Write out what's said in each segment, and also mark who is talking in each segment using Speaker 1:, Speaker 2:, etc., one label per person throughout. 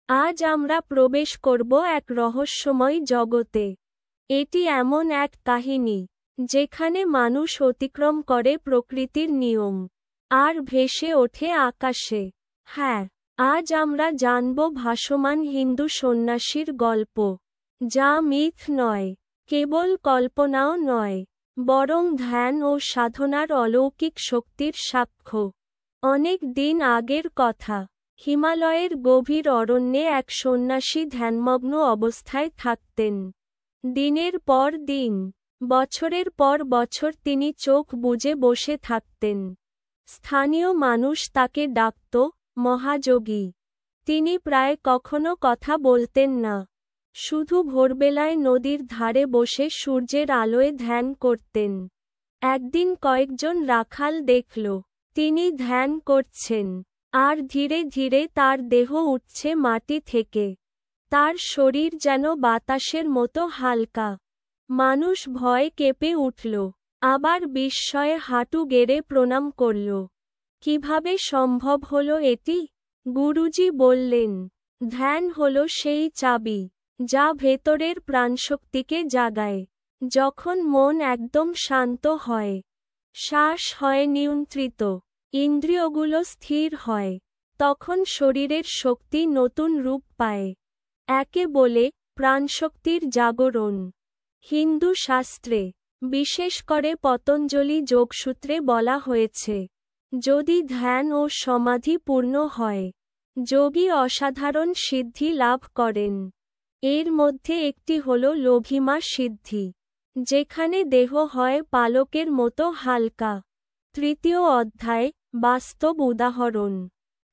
Speaker 1: আজ আমরা প্রবেশ করব এক রহস্যময় জগতে। এটি এমন এক কাহিনী যেখানে মানুষ অতিক্রম করে প্রকৃতির নিয়ম আর ভেসে ওঠে আকাশে। হ্যাঁ, আজ আমরা জানব ভাসমান হিন্দু সন্ন্যাসীর গল্প, যা মিথ নয়, কেবল কল্পনাও নয়, বরং ধ্যান ও সাধনার অলৌকিক শক্তির সাক্ষ্য। অনেক দিন আগের কথা, হিমালয়ের গভীর অরণ্যে এক সন্ন্যাসী ধ্যানমগ্ন অবস্থায় থাকতেন। দিনের পর দিন, বছরের পর বছর তিনি চোখ বুজে বসে থাকতেন। স্থানীয় মানুষ তাকে ডাকত মহাযোগী। তিনি প্রায় কখনো কথা বলতেন না, শুধু ভোরবেলায় নদীর ধারে বসে সূর্যের আলোয় ধ্যান করতেন। একদিন কয়েকজন রাখাল দেখল তিনি ধ্যান করছেন, আর ধীরে ধীরে তার দেহ উঠছে মাটি থেকে। তার শরীর যেন বাতাসের মতো হালকা। মানুষ ভয়ে কেঁপে উঠল, আবার বিস্ময়ে হাঁটু গেড়ে প্রণাম করল। কিভাবে সম্ভব হলো এটি? গুরুজি বললেন, ধ্যান হলো সেই চাবি যা ভেতরের প্রাণশক্তিকে জাগায়। যখন মন একদম শান্ত হয়, শ্বাস হয় নিয়ন্ত্রিত, ইন্দ্রিয়গুলো স্থির হয়, তখন শরীরের শক্তি নতুন রূপ পায়। একে বলে প্রাণশক্তির জাগরণ। হিন্দু শাস্ত্রে, বিশেষ করে পতঞ্জলি যোগসূত্রে বলা হয়েছে, যদি ধ্যান ও সমাধি পূর্ণ হয়, যোগী অসাধারণ সিদ্ধি লাভ করেন। এর মধ্যে একটি হল লঘিমা সিদ্ধি, যেখানে দেহ হয় পালকের মতো হালকা। তৃতীয় অধ্যায়, বাস্তব উদাহরণ।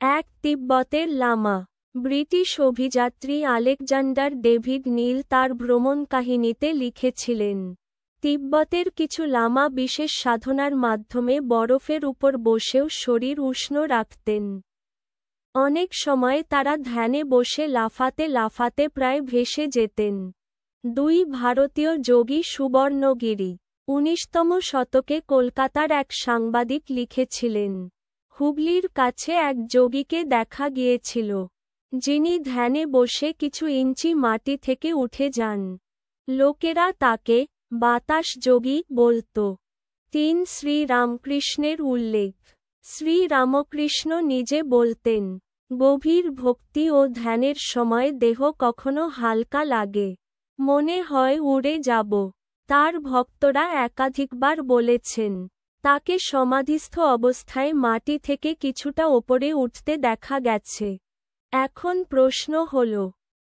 Speaker 1: এক তিব্বতের লামা, ব্রিটিশ অভিযাত্রী আলেকজান্ডার ডেভিড নীল তার ভ্রমণ কাহিনীতে লিখেছিলেন, তিব্বতের কিছু লামা বিশেষ সাধনার মাধ্যমে বরফের উপর বসেও শরীর উষ্ণ রাখতেন। অনেক সময় তারা ধ্যানে বসে লাফাতে লাফাতে প্রায় ভেসে যেতেন। দুই ভারতীয় যোগী সুবর্ণগিরি। 19তম শতকে কলকাতার এক সাংবাদিক লিখেছিলেন, হুগলির কাছে এক যোগীকে দেখা গিয়েছিল, যিনি ধ্যানে বসে কিছু ইঞ্চি মাটি থেকে উঠে যান। লোকেরা তাকে বাতাস যোগী বলত। 3 শ্রী রামকৃষ্ণের উল্লেখ। শ্রী রামকৃষ্ণ নিজে বলতেন, গভীর ভক্তি ও ধ্যানের সময় দেহ কখনো হালকা লাগে, মনে হয় উড়ে যাব। তার ভক্তরা একাধিকবার বলেছেন, তাকে সমাধিস্থ অবস্থায় মাটি থেকে কিছুটা ওপরে উঠতে দেখা গেছে। এখন প্রশ্ন হল,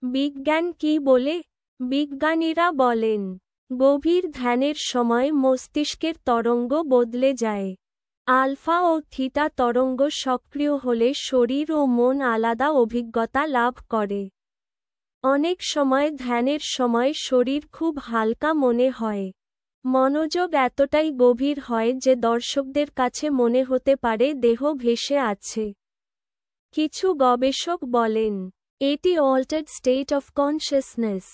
Speaker 1: বিজ্ঞান কি বলে? বিজ্ঞানীরা বলেন, গভীর ধ্যানের সময় মস্তিষ্কের তরঙ্গ বদলে যায়। আলফা ও থিটা তরঙ্গ সক্রিয় হলে শরীর ও মন আলাদা অভিজ্ঞতা লাভ করে। অনেক সময় ধ্যানের সময় শরীর খুব হালকা মনে হয়। মনোযোগ এতটাই গভীর হয় যে দর্শকদের কাছে মনে হতে পারে দেহ ভেসে আছে। কিছু গবেষক বলেন, এটি অল্টার্ড স্টেট অফ কনশাসনেস,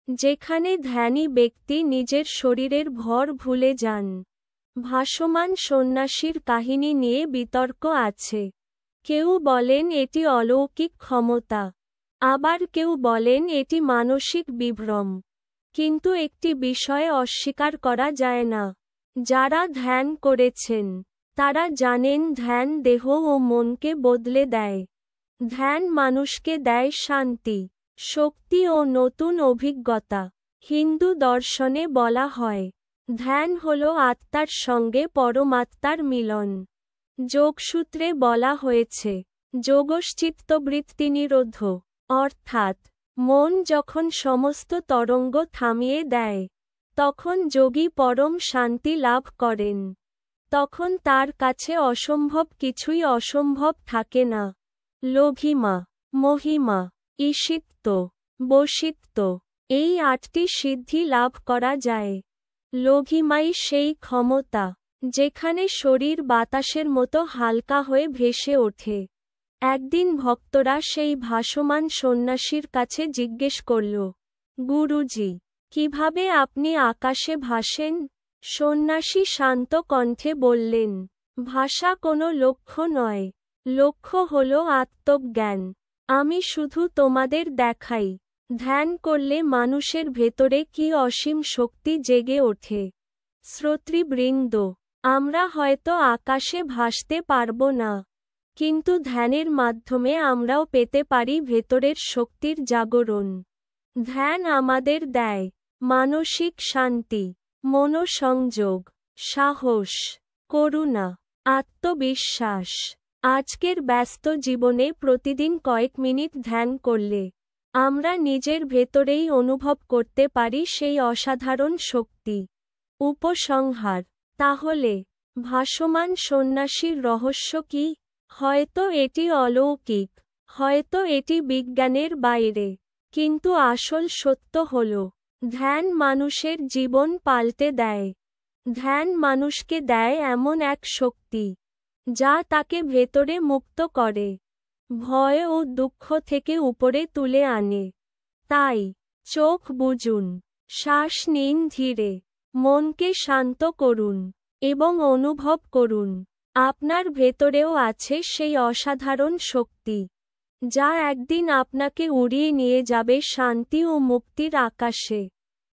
Speaker 1: যেখানে ধ্যানী ব্যক্তি নিজের শরীরের ভর ভুলে যান। ভাসমান সন্ন্যাসীর কাহিনী নিয়ে বিতর্ক আছে। কেউ বলেন এটি অলৌকিক ক্ষমতা, আবার কেউ বলেন এটি মানসিক বিভ্রম। কিন্তু একটি বিষয় অস্বীকার করা যায় না, যারা ধ্যান করেছেন তারা জানেন ধ্যান দেহ ও মনকে বদলে দেয়। ধ্যান মানুষকে দেয় শান্তি, শক্তি ও নতুন অভিজ্ঞতা। হিন্দু দর্শনে বলা হয়, ধ্যান হল আত্মার সঙ্গে পরমাত্মার মিলন। যোগসূত্রে বলা হয়েছে, যোগশ্চিত্তবৃত্তি নিরোধ, অর্থাৎ মন যখন সমস্ত তরঙ্গ থামিয়ে দেয়, তখন যোগী পরম শান্তি লাভ করেন। তখন তার কাছে অসম্ভব কিছুই অসম্ভব থাকে না। লঘিমা, মহিমা, ঈশিত্ব, বশিত্ব, এই 8টি সিদ্ধি লাভ করা যায়। লঘিমাই সেই ক্ষমতা যেখানে শরীর বাতাসের মতো হালকা হয়ে ভেসে ওঠে। একদিন ভক্তরা সেই ভাসমান সন্ন্যাসীর কাছে জিজ্ঞেস করল, গুরুজি, কিভাবে আপনি আকাশে ভাসেন? সন্ন্যাসী শান্ত কণ্ঠে বললেন, ভাষা কোনো লক্ষ্য নয়, লক্ষ্য হল আত্মজ্ঞান। আমি শুধু তোমাদের দেখাই ধ্যান করলে মানুষের ভেতরে কি অসীম শক্তি জেগে ওঠে। শ্রোতৃবৃন্দ, আমরা হয়তো আকাশে ভাসতে পারব না, কিন্তু ধ্যানের মাধ্যমে আমরাও পেতে পারি ভেতরের শক্তির জাগরণ। ধ্যান আমাদের দেয় মানসিক শান্তি, মনোসংযোগ, সাহস, করুণা, আত্মবিশ্বাস। আজকের ব্যস্ত জীবনে প্রতিদিন কয়েক মিনিট ধ্যান করলে আমরা নিজের ভেতরেই অনুভব করতে পারি সেই অসাধারণ শক্তি। উপসংহার: তাহলে ভাসমান সন্ন্যাসীর রহস্য কি? হয়তো এটি অলৌকিক, হয়তো এটি বিজ্ঞানের বাইরে, কিন্তু আসল সত্য হল ধ্যান মানুষের জীবন পাল্টে দেয়। ধ্যান মানুষকে দেয় এমন এক শক্তি যা তাকে ভেতরে মুক্ত করে, ভয় ও দুঃখ থেকে উপরে তুলে আনে। তাই চোখ বুজুন, শ্বাস নিন ধীরে, মনকে শান্ত করুন এবং অনুভব করুন আপনার ভেতরেও আছে সেই অসাধারণ শক্তি যা একদিন আপনাকে উড়িয়ে নিয়ে যাবে শান্তি ও মুক্তির আকাশে।